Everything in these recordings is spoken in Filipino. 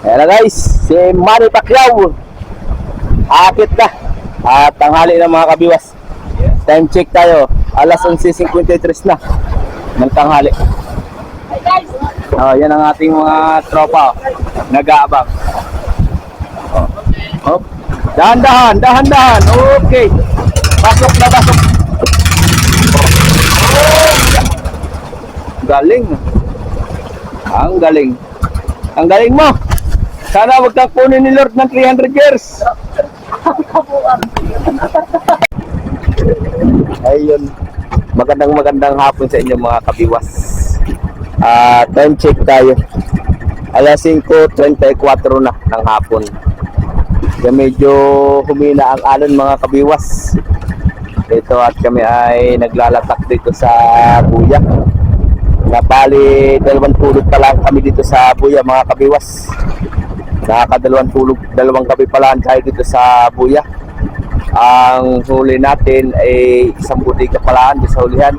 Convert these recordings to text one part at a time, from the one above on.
Ayan na guys, si Manny Pacquiao. Akit na. At tanghali na mga kabiwas. Time check tayo. Alas 11:53 na ng tanghali. Oh, yan ang ating mga tropa. Nag-aabang. Oh. Dahan-dahan, dahan-dahan. Okay. Pasok na, pasok. Oh. Galing. Ang galing. Ang galing mo. Sana wag kang punin ni Lord ng 300 years. Ayun. Magandang hapon sa inyo mga kabiwas. Time check tayo. Alas 5:34 na ng hapon. Kaya medyo humina ang alon mga kabiwas. Ito at kami ay naglalatak dito sa Buya. Nabali 2 tulog pa lang kami dito sa Buya mga kabiwas. Nakakadalawang tulog, 2 gabi pa lang tayo dito sa Buya. Ang huli natin ay 1 budiga pa lang sa hulihan.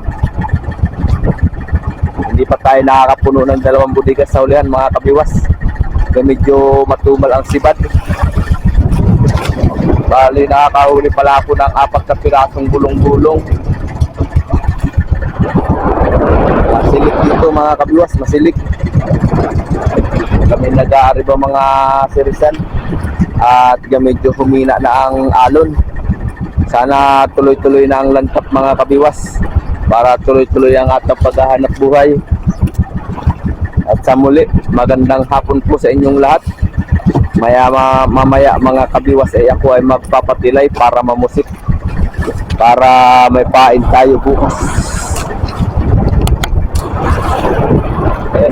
Hindi pa tayo nakakapuno ng 2 budiga sa hulihan mga kabiwas. Kaya medyo matumal ang sibad. Bali nakakahuli pala ako ng 4 na pirasong bulong-bulong. Masilik dito mga kabiwas, masilik. Kami nag-aariba mga sirisan at medyo humina na ang alon. Sana tuloy-tuloy na ang lantap mga kabiwas para tuloy-tuloy ang atang paghahanap buhay. At sa muli, magandang hapon po sa inyong lahat. Mamaya mga kabiwas ay ako ay magpapatilay para mamusik para may pain tayo bukas.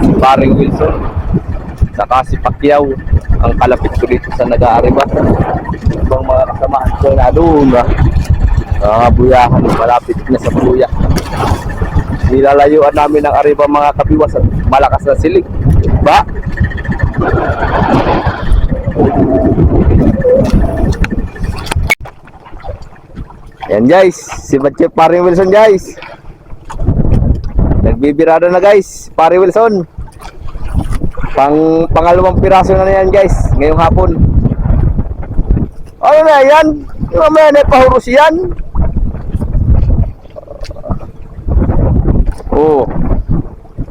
Si paring Wilson saka si Pacquiao ang kalapit ko dito sa nag-aariba. Ibang mga kasamaan ko na doon buyahan, malapit na sa Buya. Nilalayuan namin ang ariba mga kabiwas, malakas na silig ba? Yan guys, si paring Wilson guys. Nagbibirada na guys, paring Wilson. Pangalawang piraso na yan guys, ngayong hapon. Ano na yan? Yung mamaya na pahurus yan. Oh.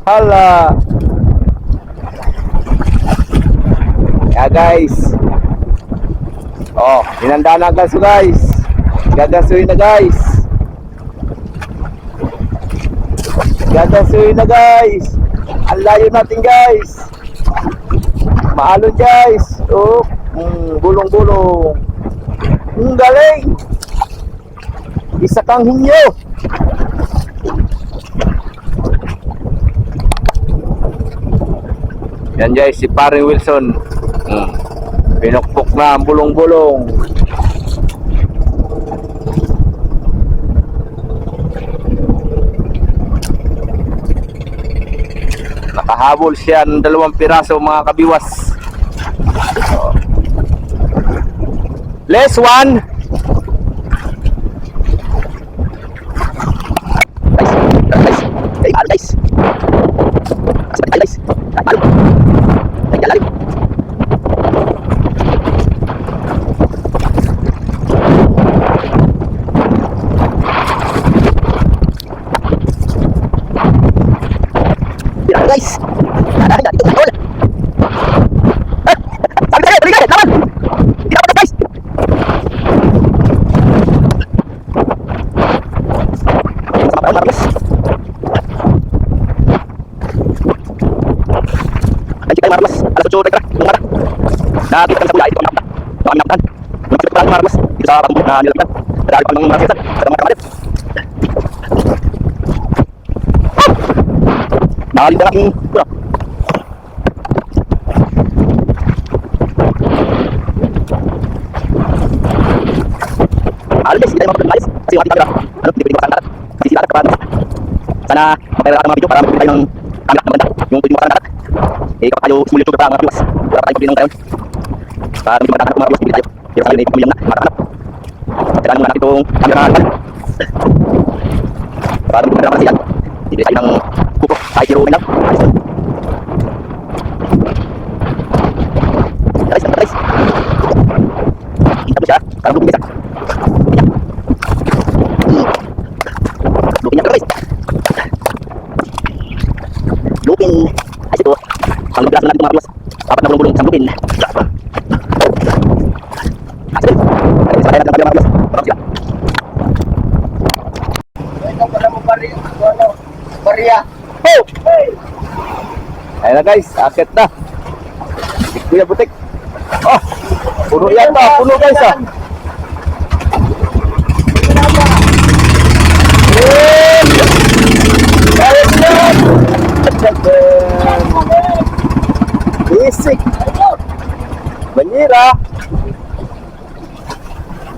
Hala. Yeah guys. Oh, hinanda na gaso guys. Gagasuin na guys. Gagasuin na guys. Ang layo natin guys. Maalon guys. Oh, bulong-bulong. Galing. Isa kang hinyo. Yan guys, si paring Wilson. Pinukpok na ang bulong-bulong. Nakahabol siya ng 2 piraso mga kabiwas. Less 1. Guys. Marmas, alas 8 teka, lumara. Dati kami sa Buya, ito kami napunta. Ito kami napuntahan. Lumakas pa Marmas, dito sa pagbubuhat na nilapitan. Nadali pa ng mga siyasan, sa mga kamalit. Nakali na aking pula. Alam guys, hindi tayo makapagpalis. Kasi yung ating camera, hindi pwede makasang narat. Kasi sila at kapaano. Sana mapayara ka ng mga video para magpili tayo ng camera na maganda. Yung pwede makasang narat. Kapag tayo small YouTuber pa mga viewers, wala pa tayong pabili ng tayon. Para medyo matahanap mga viewers, bili tayo. Pero sa yun ay pumilyan na, matahanap. Kailangan muna natin itong camera na para medyo matahanap siya. Bili tayo ng kuko, kahit 0 lang. Parang bukid isa. Lupin niya guys. Lupin. Ay ito. Ang lublas na natin mga plus. Apat na bulong-bulong isang lupin. Asin. Ay sabay natin ang mga plus. Parang sila. Ito pala mo bariya. Oh! Ayun na guys, akit na. Kuya Butik. Oh, puno yata, puno guys ah. Basic. Banyera.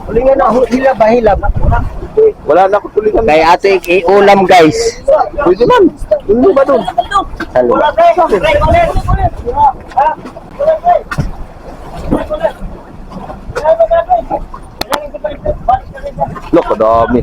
Tulingan na, hilab ba hilab? Wala na ako tulingan. Kay ate, iulam guys. Pwede man. Hindi ba doon? Halo. Look, kadami.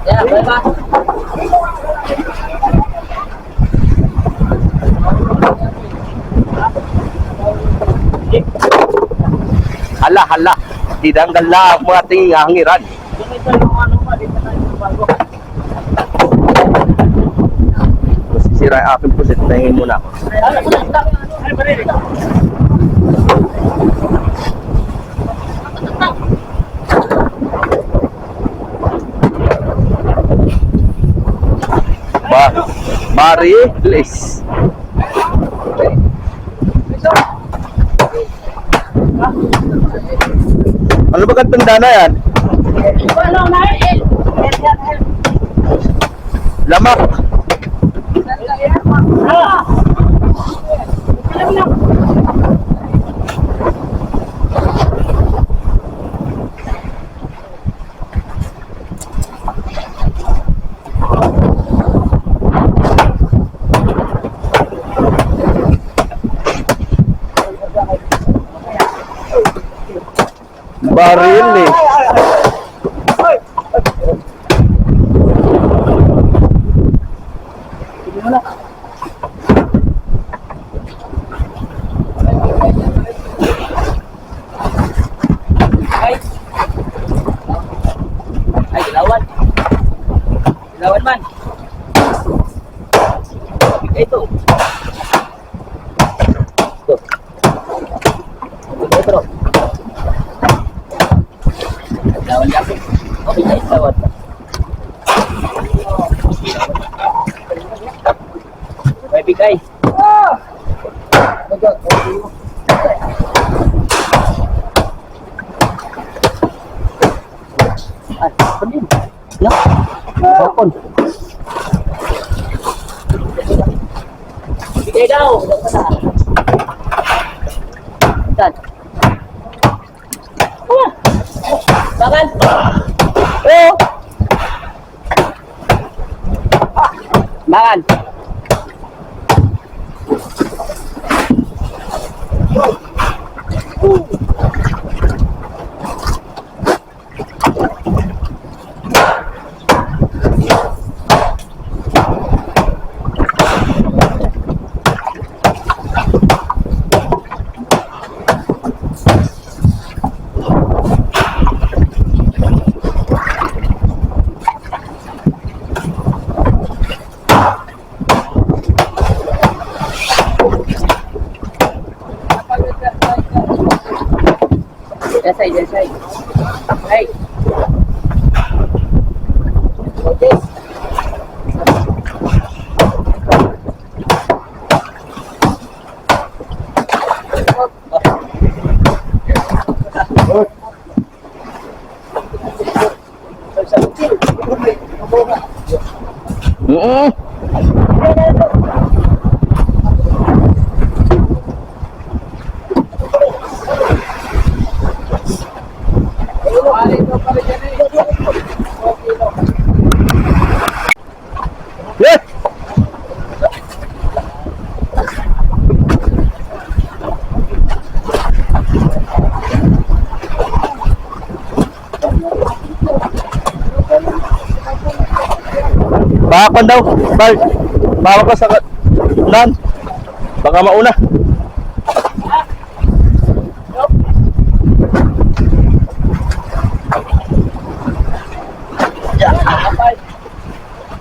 Ya, bye bye. Hala, hala. Didanggal lang ang mga tingin hangiran. Masisira ang aking pusit. Nahingin muna ako. Marilis. Ano ba kantang dana yan? Lamak. Baril eh. Ay, ilawan. Ilawan man. Ito. Ito. Ilawan niya. Okay, nice. Ilawan. May bigay. Ay, pandin. Ya. Bakon. Bigay daw. Saan? Bakal. Oh. Bakal. Desai. Hey. Okay. Yes. Pan daw. Bal. Bawa ka sa nan. Baka mauna.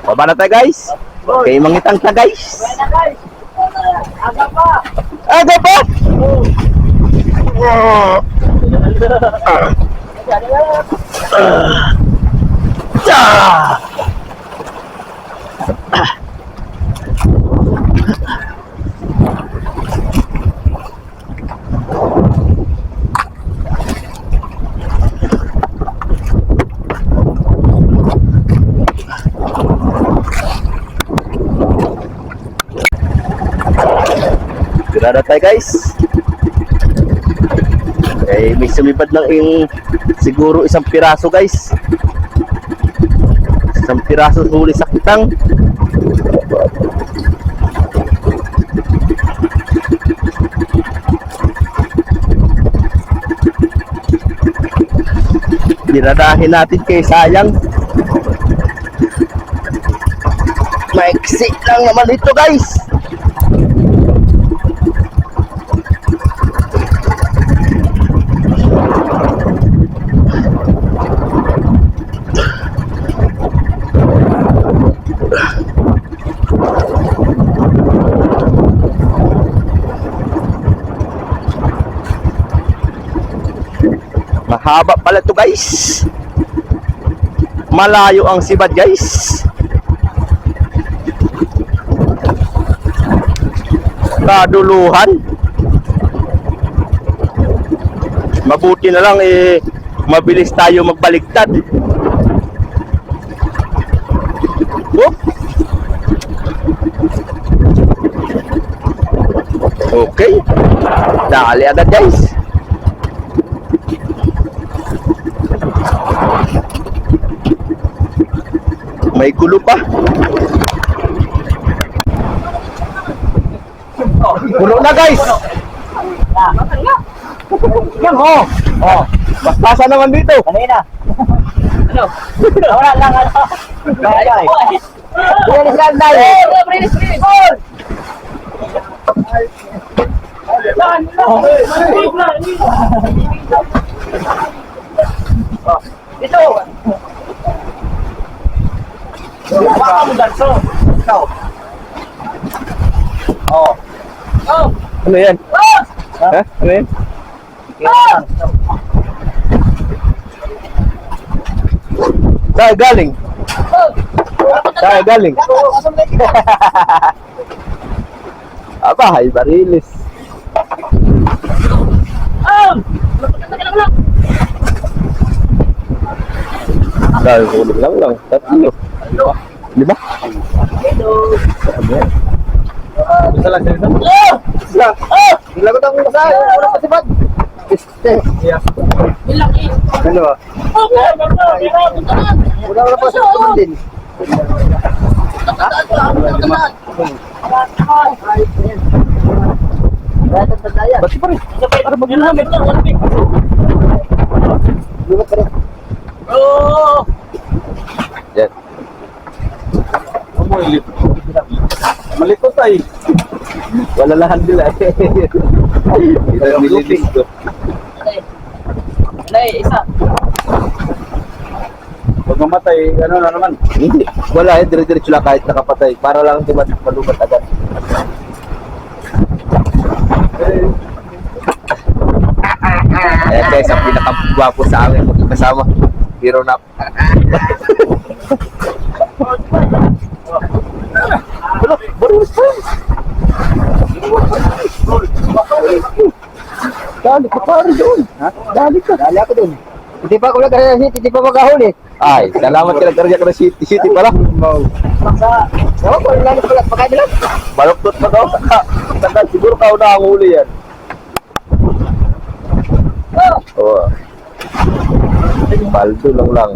Baba na tayo guys. Okay, mangitang ta guys. Aga pa. Aga pa. Gerada tayo guys. Eh, may sumipad lang yung siguro isang piraso guys. Isang piraso huli sa kitang. Dinadahin natin kay sayang. Maiksi lang naman ito guys. Mahaba pala to guys. Malayo ang sibad guys. Kaduluhan. Mabuti na lang mabilis tayo magbaligtad. Oh. Okay. Dali agad guys. May gulo pa. Puno na guys. Yan oh. Oh, basta naman dito. Kanina. Ano? Wala lang ano. Kaya. Bilis lang tayo. Bilis. Ito. Baka mo ganso. Ikaw. Oh. Oh. Ano yan? Oh. Ha? Ano yan? Oh. Saan galing? Saan galing? Aba, hay barilis. Oh. Dahil ulit lang. Tatlo. Lima? Isa lang sila. Isa. Nilagot ang masahe. Wala pa si Bad. Bilang eh. Ano ba? Wala pa si Bad din. Ba't pa rin? Para mag-ilamit. Lumat pa rin. Oh. Yan. Malikot ay. Wala lahan nila eh. Ito yung nililis ko. Isa. Pag mamatay, ano na naman? Hindi. Wala eh. Dire-diretso lang kahit nakapatay. Para lang di malubat agad. Ayan guys, ang pinakagwapo sa amin magkakasama. Hero Nap. Dali ka pare doon. Ha? Dali ka. Dali ako dun. Hindi pa ako nag-ahuli, hindi pa magahuli. Ay, salamat ka nagkarga ka na city pala. Maksa. Ewan ko, lalo pala, pakain nila. Baluktot pa daw. Saka siguro ka na ang huli yan. Oo. Paldo lang.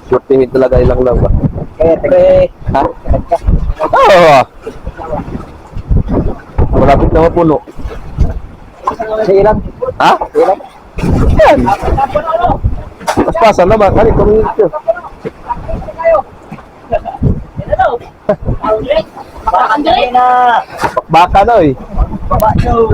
Shortihin talaga ilang lang ba? Kaya, Ha? Oo. Malapit na mapuno. sa ilang. Ha? Yan. Paspasan naman. Kali, community. Baka hindi na. Baka na eh. Baba nyo.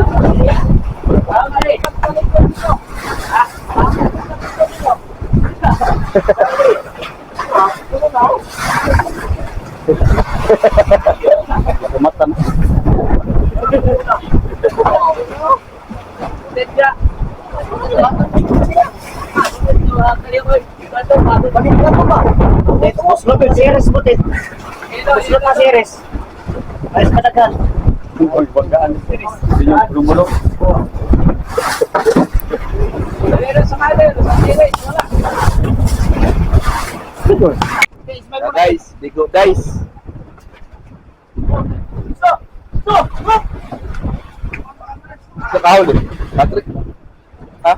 Kumatan. Bakit ka pa ba? Ito, muslot yung series mo, Ted. Muslot na series. Ayos matagal. Ang pagkaan. Hindi yung lumulok. Guys, bigo guys. Sa kahuli. Patrick. Ha?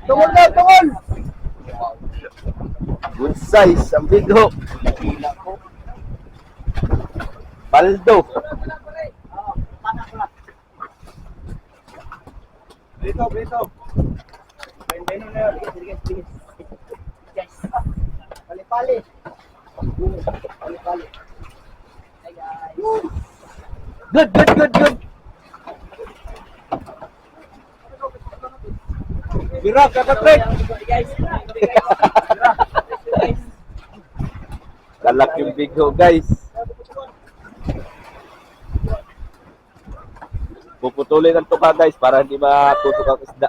Tungol na, tungol! Good size, ang bigo. Paldo. Dito, dito. Pali-pali. Pali-pali. Good, good, good, good. Bira, Patrick. Lalak yung bigo guys. Puputulin ang tuka guys para hindi matutok ang isda.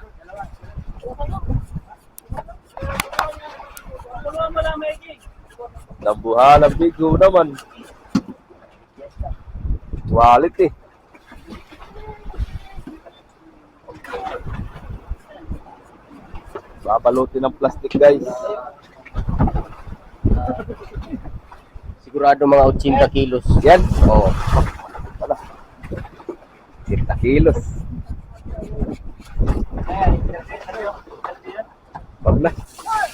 Nabuhal ang bigo naman. Walit eh. Babalutin ng plastic guys. Sigurado mga 80 kilos. Yan. Oo. Wala. 60 kilos. Wag na.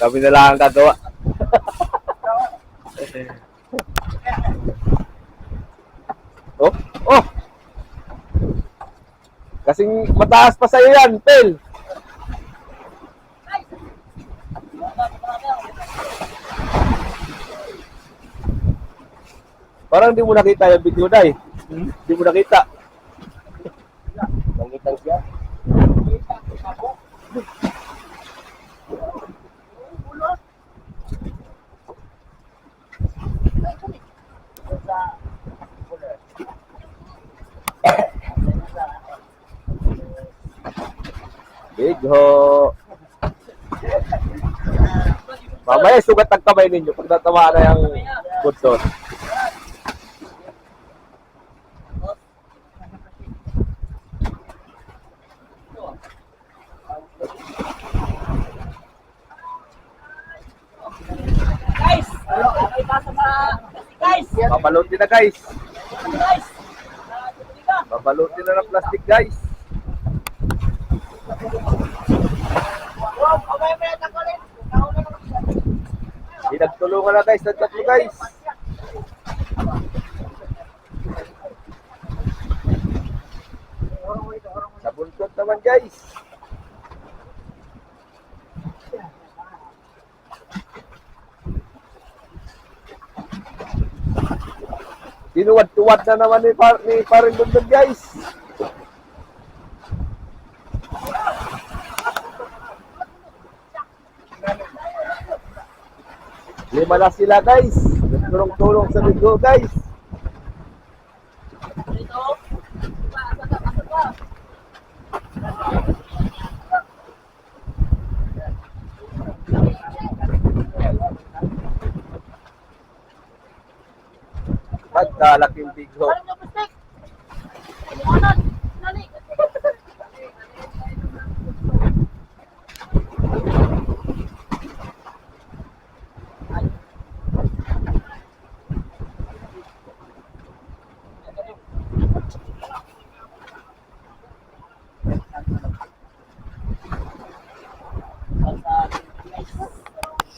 Kami na lang ang gagawa. Oh, oh. Kasing mataas pa sa'yo yan, Pel. Parang di mo nakita yung video na eh. Di mo nakita. Mangitang siya. Big ho. Mamaya sugat ang kamay ninyo pag natamaan na yung budson. Guys! Ay pasa sa... Guys! Babalutin na guys. Guys! Babalutin na ng plastic guys. Pinagtulungan na guys, nagtatlo guys. Sa buntot naman guys. Tinuwad-tuwad na naman ni Paring Bundod guys. Lima na sila guys. Tulong-tulong sa bigo guys. Pagkalaking bigo.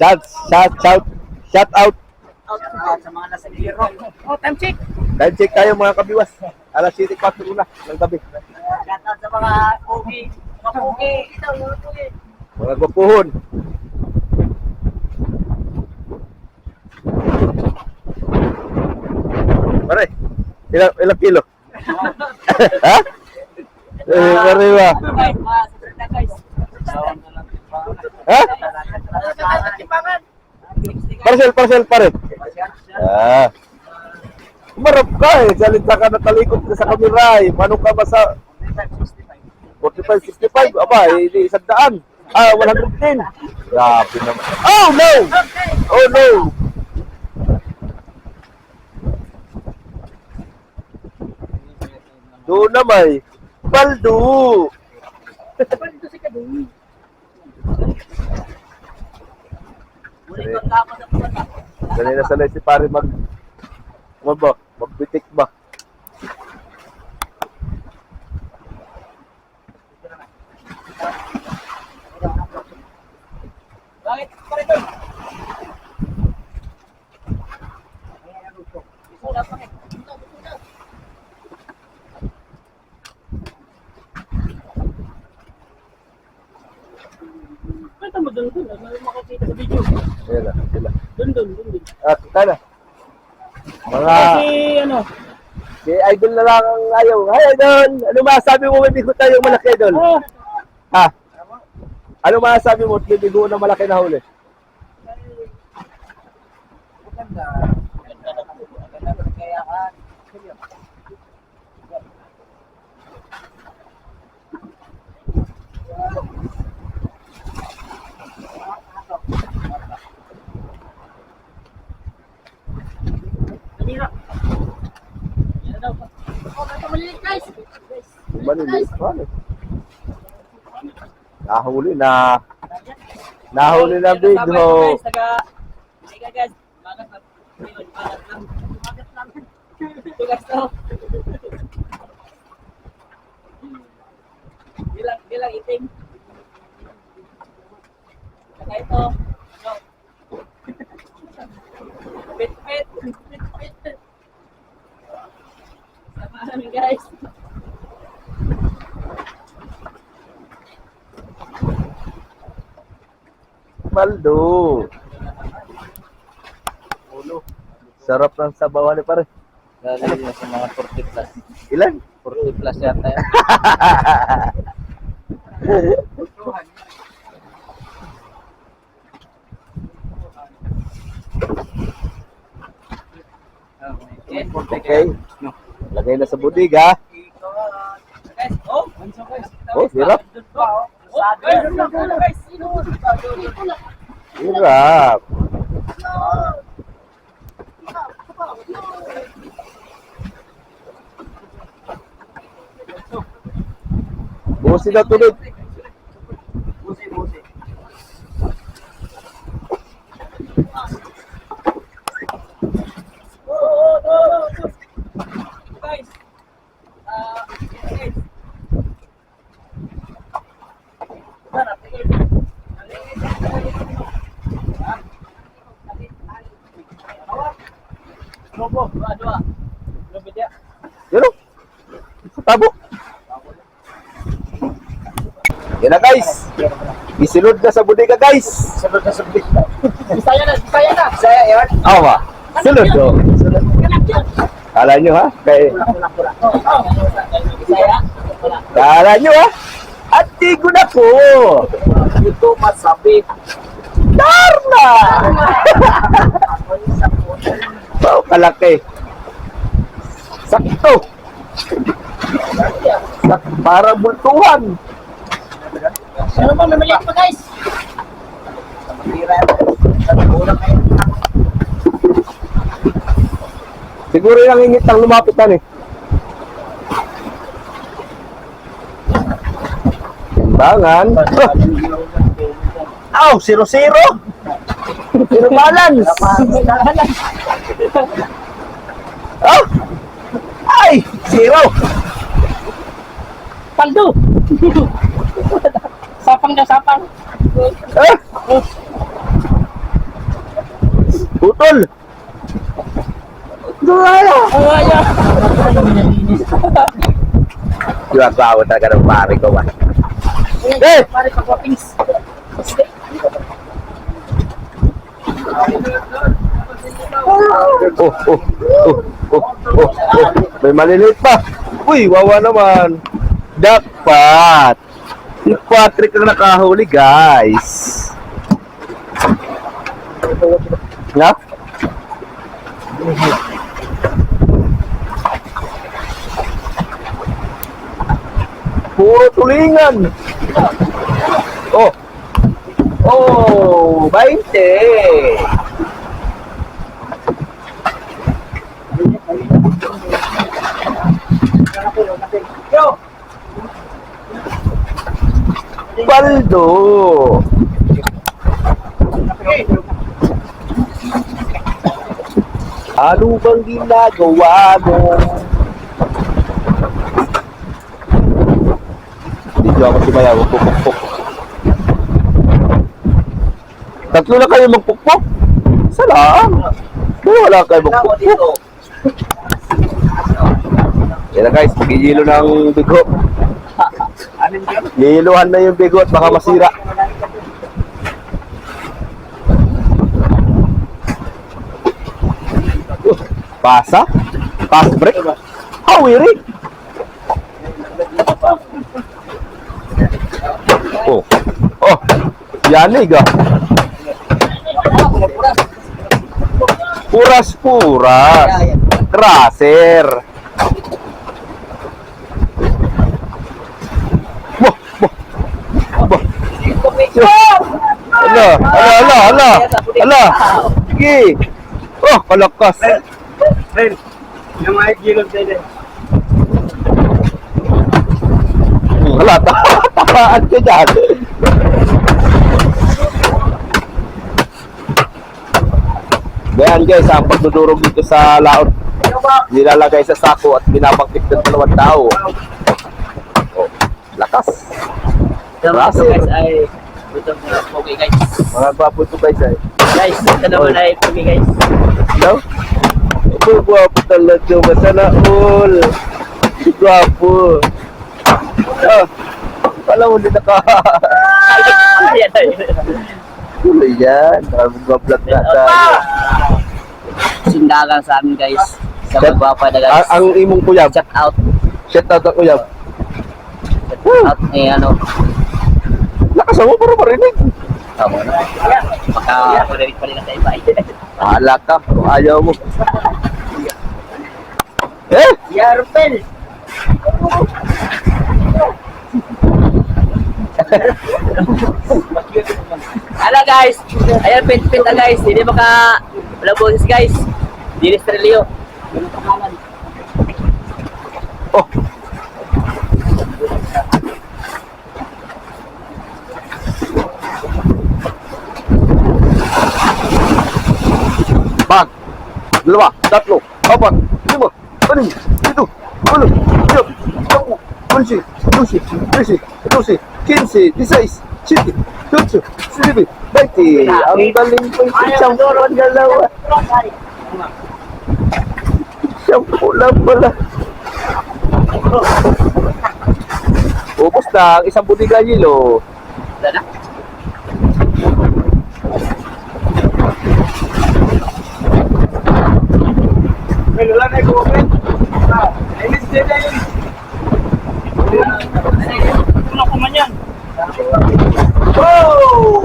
Shout out. Sa mga nasa giro. Oh, time check! Time check tayo mga kabiwas. Alas 7:04 na ng gabi. Shout out sa mga pogi. Mga pogi. Ito, mga pogi. Mga gupuhon. Ilang kilo? Ha? Mariwa. Ha? Parcel pa rin. Umarap ka eh. Salita ka na talikod ka sa kamera eh. Paano ka ba sa 45, 65? Aba, hindi 100. 110. Grabe naman. Oh no! Oh no! Doon na may paldo. Paldo si Kadoy. Ganun na sanay si pare magbitik ba? Bakit? Pare doon. Kita mo doon, makakita sa video. Ayan na, sila. Doon. At tala. Mga ano? si Idol na lang ang ayaw. Hi Idol! Ano masasabi mo may bigo tayong malaki Idol? Oh, Ha? Ano masasabi mo at may bigo na malaki na huli? kanina. Yan daw. Oh, maliit guys. Maliliit pa eh. Nahuli na. Nahuli na bigho. Teka guys, magat lang. Magat lang. Ito guys to. Bilang itim. Saka ito. No. Pit. Samahan guys. Paldo. Sarap ng sabawan ni pare. Galing na sa mga 40 plus. Ilan? 40 plus yata yan. Okay. Lagay na sa budiga. Guys, oh, Oh, hirap. guys. Hirap. Busi na tulog. Guys. Guys. Dua. Lubid ya. Yun o. Sa tabo. Yan na guys. Isunod na sa budiga guys. Sunod na sunod. Bisaya na. Bisaya yan. Awa. Sunod o. Kala nyo ha? Bisaya. Kala nyo ha? At tigo na po. Ito masabi. Darna! Wow, kalaki. Sakto. Para bultuhan. Ano ba? May maliit pa guys. Siguro yung ingit ang lumapitan eh. Timbangan. Aw, 0-0. Zero balance. Oh! Ay! 0! Paldo. Sapang na sapang. Eh! Putol! Gawala! Awaya. Yung asawa talaga ng pare ko ba? Eh! Pare pagwapings. Oh, oh, oh, oh, oh, oh. May maliliit pa. Uy, wawa naman. Jackpot. Si Patrick na nakahuli, guys. Nga? Puro tulingan. Oh. Oh, 20. Paldo. Ano bang ginagawa mo? Hindi ako sumayaw. Pupukpuk. Tatlo na kayo magpukpuk? Salam. Kaya wala kayo magpukpuk. Yan na guys, magigilo ng bigo. Nihiluhan na yung bigo at baka masira. Pasa? Pass break? Hawiri! Oh, oh, yanig ah. Puras-puras. Kraser. Boh, boh, boh. Ala. Sige. Oh, kalakas. Ren, yung mga gilog tayo. Wala, takaan ka dyan. Ganyan guys, ang pagdudurog dito sa laot. Nilalagay sa sako at binabangkit ng 2 tao. Oh, lakas. Ito guys ay ito mga pogi guys. Mga gwapo ito guys ay. Guys, ito naman ay pogi guys. Hello? Ito gwapo talaga. Masana all. Gwapo. Ah, pala mo din naka... Ano yan? Nag-vlog na tayo. Sindagan sa amin guys. Sa magwapa na guys. Ang imong kuyab. Check out. Shout out ang kuyab. Out eh ano. Lakas mo para marinig. Tama na. Maka-connect pa rin na tayo ba? Bahala ka. Kung ayaw mo. Eh? Yarpel! Hala guys! Ayan, pit na guys. Hindi maka... Walang boses guys. Hindi Estrelio. Oh. Bang. 2, 3, 4, 5, 6, 7, 8, 9, 10, 11, 12, 13, 14, 15, 16, 17, 18, 19, 20. Ang galing po yung isang pulang dalawa. Isang pulang pala. Ubus na ang isang budiga yelo. Wala na? Wala na yung open. Inis din na yun. Tulak ko man yan. Oh!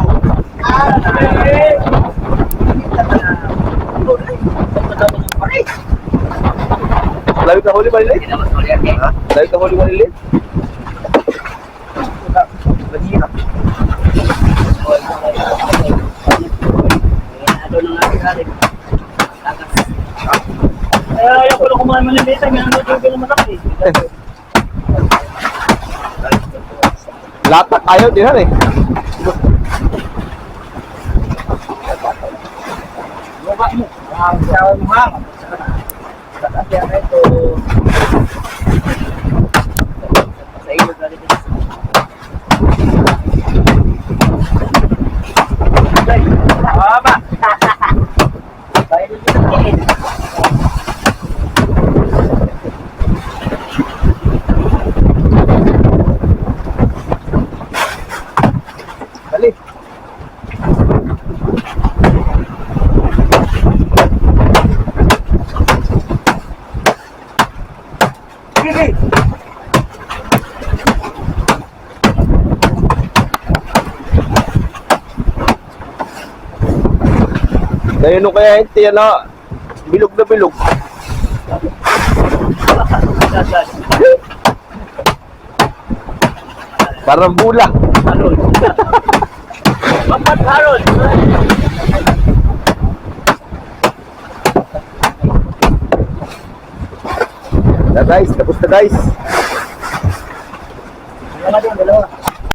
Lawit na huli Marilyn? Ha? Lawit na huli Marilyn? Ayaw ko na kumain maliliit. May ano yung naman ako eh. Latak ayaw din han eh. Baba mo. Sawa mo ha. Kaya na ito. Sa iyo, galing din. Baba. Tayo din. Dali. Dahil nung kaya hindi, ano, bilog na bilog. Parang bula. Harold. Papat Harold. Na guys, tapos na guys. Dalawa din, dalawa.